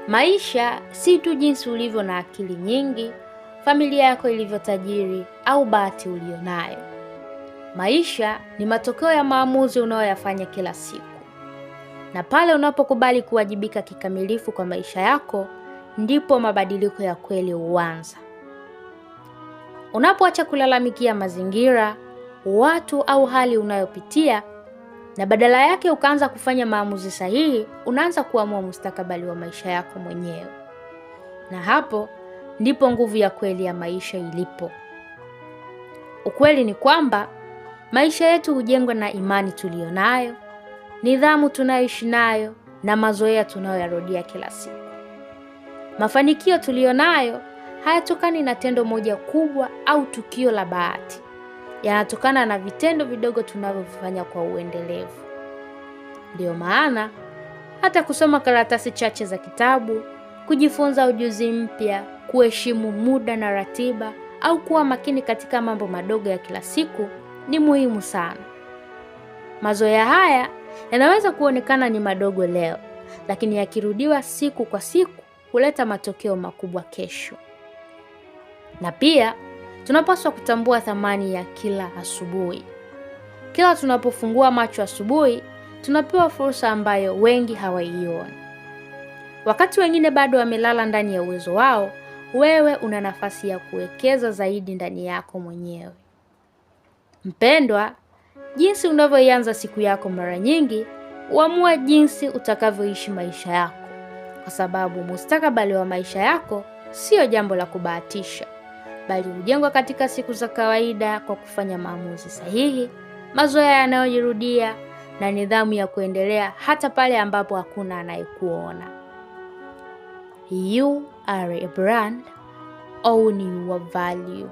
Maisha si tu jinsi ulivyo na akili nyingi, familia yako ilivyo tajiri au bahati ulionayo. Maisha ni matokeo ya maamuzi unayoyafanya kila siku. Na pale unapokubali kuwajibika kikamilifu kwa maisha yako, ndipo mabadiliko ya kweli huanza. Unapoacha kulalamikia mazingira, watu au hali unayopitia, na badala yake ukaanza kufanya maamuzi sahihi, unaanza kuamua mustakabali wa maisha yako mwenyewe. Na hapo ndipo nguvu ya kweli ya maisha ilipo. Ukweli ni kwamba maisha yetu hujengwa na imani tuliyonayo, nidhamu tunayoishi nayo na mazoea tunayoyarudia kila siku. Mafanikio tuliyonayo hayatokani na tendo moja kubwa au tukio la bahati. Yanatokana na vitendo vidogo tunavyofanya kwa uendelevu. Ndio maana hata kusoma karatasi chache za kitabu, kujifunza ujuzi mpya, kuheshimu muda na ratiba au kuwa makini katika mambo madogo ya kila siku ni muhimu sana. Mazoea haya yanaweza kuonekana ni madogo leo, lakini yakirudiwa siku kwa siku huleta matokeo makubwa kesho. Na pia tunapaswa kutambua thamani ya kila asubuhi. Kila tunapofungua macho asubuhi, tunapewa fursa ambayo wengi hawaioni. Wakati wengine bado wamelala ndani ya uwezo wao, wewe una nafasi ya kuwekeza zaidi ndani yako mwenyewe. Mpendwa, jinsi unavyoianza siku yako mara nyingi huamua jinsi utakavyoishi maisha yako, kwa sababu mustakabali wa maisha yako sio jambo la kubahatisha, bali hujengwa katika siku za kawaida kwa kufanya maamuzi sahihi, mazoea yanayojirudia na nidhamu ya kuendelea hata pale ambapo hakuna anayekuona. You are a brand, own your value.